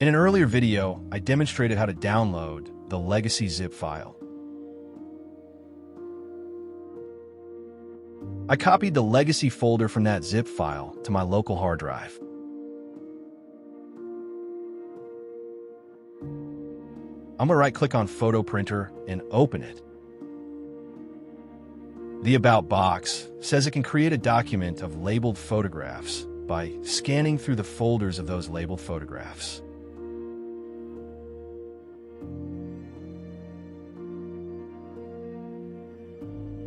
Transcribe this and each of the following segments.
In an earlier video, I demonstrated how to download the legacy zip file. I copied the legacy folder from that zip file to my local hard drive. I'm going to right-click on Photo Printer and open it. The About box says it can create a document of labeled photographs by scanning through the folders of those labeled photographs.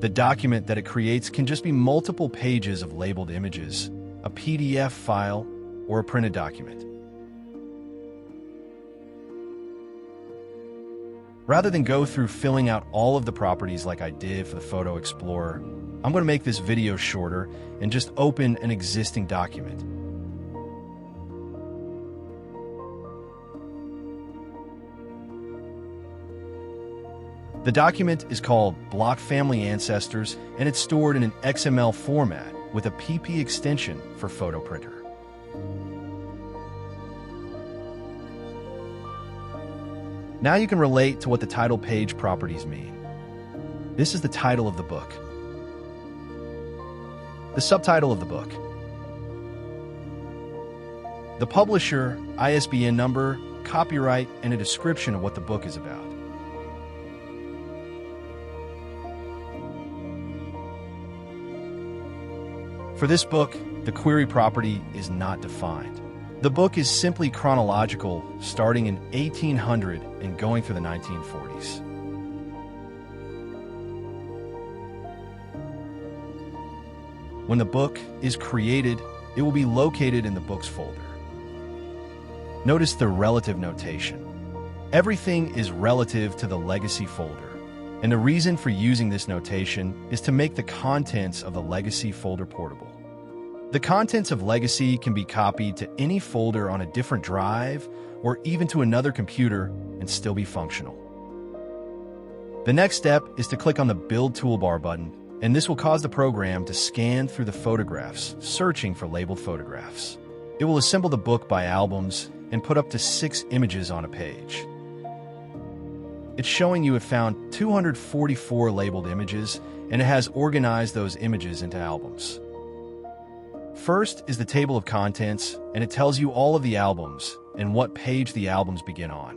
The document that it creates can just be multiple pages of labeled images, a PDF file, or a printed document. Rather than go through filling out all of the properties like I did for the Photo Explorer, I'm going to make this video shorter and just open an existing document. The document is called Block Family Ancestors, and it's stored in an XML format with a PP extension for Photo Printer. Now you can relate to what the title page properties mean. This is the title of the book, the subtitle of the book, the publisher, ISBN number, copyright, and a description of what the book is about. For this book, the query property is not defined. The book is simply chronological, starting in 1800 and going through the 1940s. When the book is created, it will be located in the Books folder. Notice the relative notation. Everything is relative to the legacy folder. And the reason for using this notation is to make the contents of the legacy folder portable. The contents of legacy can be copied to any folder on a different drive or even to another computer and still be functional. The next step is to click on the Build Toolbar button, and this will cause the program to scan through the photographs, searching for labeled photographs. It will assemble the book by albums and put up to 6 images on a page. It's showing you it found 244 labeled images, and it has organized those images into albums. First is the table of contents, and it tells you all of the albums and what page the albums begin on.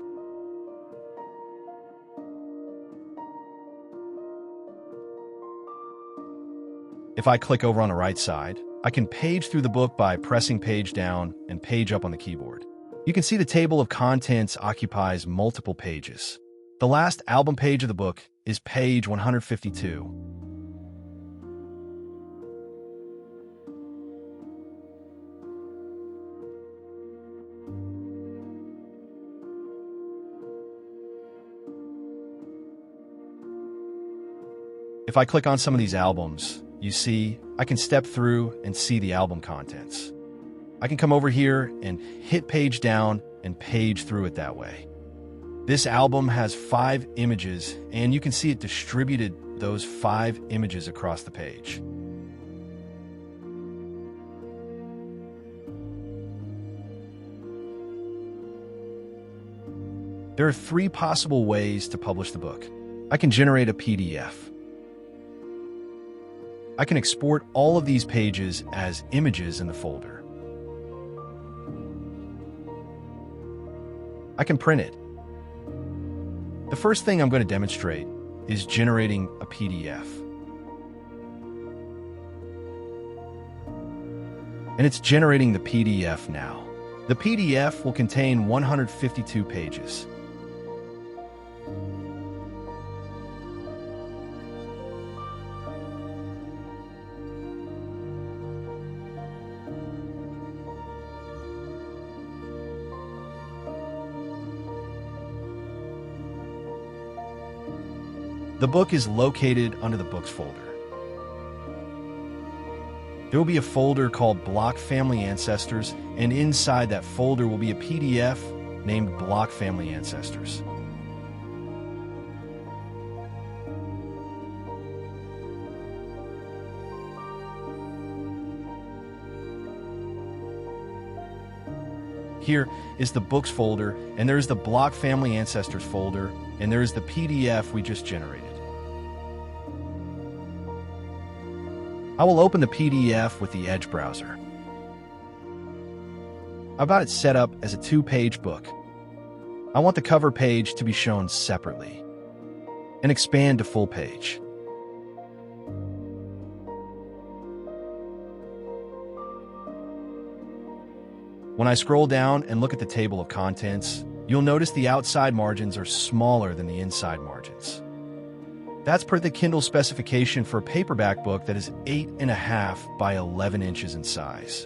If I click over on the right side, I can page through the book by pressing page down and page up on the keyboard. You can see the table of contents occupies multiple pages. The last album page of the book is page 152. If I click on some of these albums, you see I can step through and see the album contents. I can come over here and hit page down and page through it that way. This album has 5 images, and you can see it distributed those 5 images across the page. There are 3 possible ways to publish the book. I can generate a PDF. I can export all of these pages as images in the folder. I can print it. The first thing I'm going to demonstrate is generating a PDF. And it's generating the PDF now. The PDF will contain 152 pages. The book is located under the Books folder. There will be a folder called Block Family Ancestors, and inside that folder will be a PDF named Block Family Ancestors. Here is the books folder, and there is the block family ancestors folder, and there is the PDF we just generated. I will open the PDF with the Edge browser. I've got it set up as a 2-page book. I want the cover page to be shown separately and expand to full page. When I scroll down and look at the table of contents, you'll notice the outside margins are smaller than the inside margins. That's per the Kindle specification for a paperback book that is 8.5 by 11 inches in size.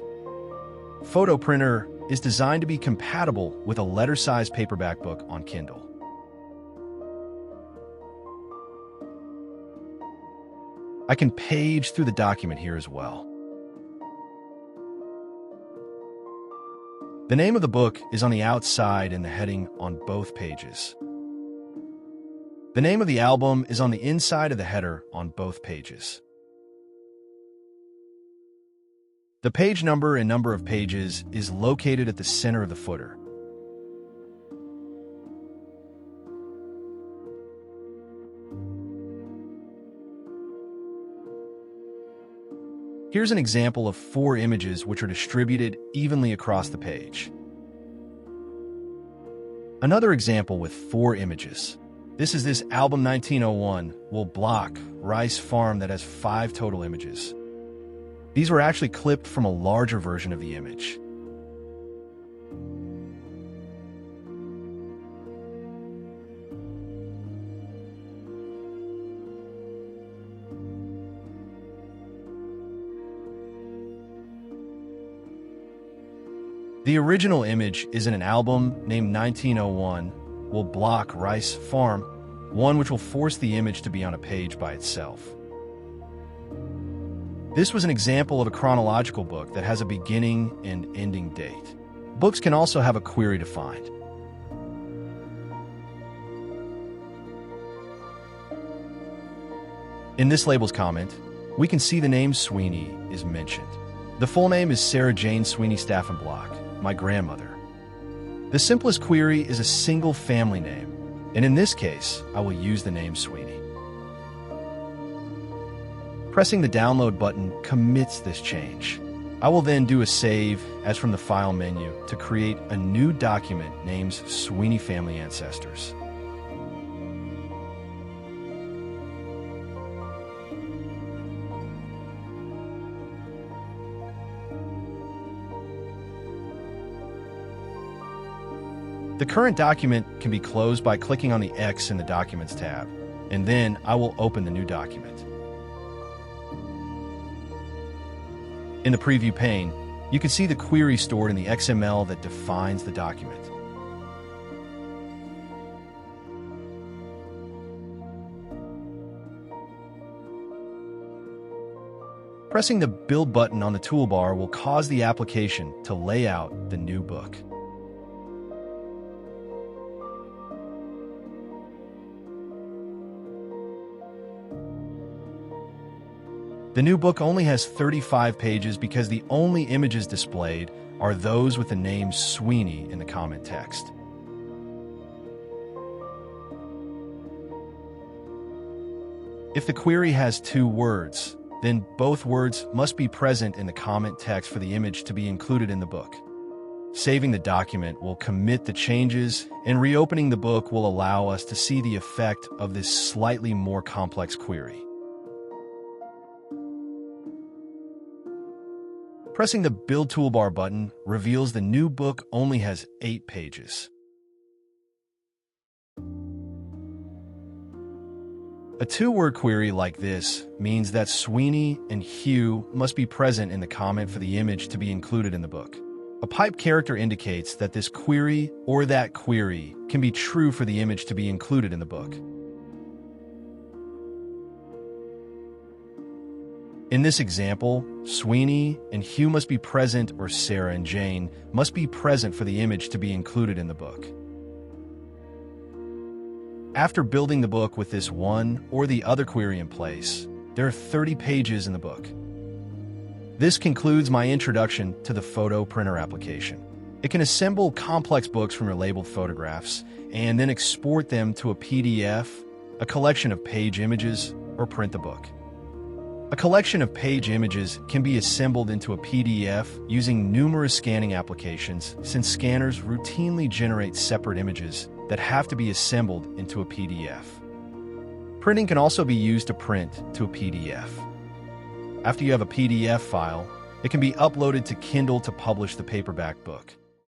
Photo Printer is designed to be compatible with a letter-size paperback book on Kindle. I can page through the document here as well. The name of the book is on the outside in the heading on both pages. The name of the album is on the inside of the header on both pages. The page number and number of pages is located at the center of the footer. Here's an example of 4 images which are distributed evenly across the page. Another example with 4 images. This is this album 1901 Will Block Rice Farm that has 5 total images. These were actually clipped from a larger version of the image. The original image is in an album named 1901 Will Block Rice Farm, one which will force the image to be on a page by itself. This was an example of a chronological book that has a beginning and ending date. Books can also have a query defined. In this label's comment, we can see the name Sweeney is mentioned. The full name is Sarah Jane Sweeney Staffen Block, my grandmother. The simplest query is a single family name, and in this case, I will use the name Sweeney. Pressing the download button commits this change. I will then do a save as from the File menu to create a new document named Sweeney Family Ancestors. The current document can be closed by clicking on the X in the Documents tab, and then I will open the new document. In the preview pane, you can see the query stored in the XML that defines the document. Pressing the Build button on the toolbar will cause the application to lay out the new book. The new book only has 35 pages because the only images displayed are those with the name Sweeney in the comment text. If the query has 2 words, then both words must be present in the comment text for the image to be included in the book. Saving the document will commit the changes, and reopening the book will allow us to see the effect of this slightly more complex query. Pressing the Build toolbar button reveals the new book only has 8 pages. A 2-word query like this means that Sweeney and Hugh must be present in the comment for the image to be included in the book. A pipe character indicates that this query or that query can be true for the image to be included in the book. In this example, Sweeney and Hugh must be present, or Sarah and Jane must be present for the image to be included in the book. After building the book with this one or the other query in place, there are 30 pages in the book. This concludes my introduction to the photo printer application. It can assemble complex books from your labeled photographs and then export them to a PDF, a collection of page images, or print the book. A collection of page images can be assembled into a PDF using numerous scanning applications, since scanners routinely generate separate images that have to be assembled into a PDF. Printing can also be used to print to a PDF. After you have a PDF file, it can be uploaded to Kindle to publish the paperback book.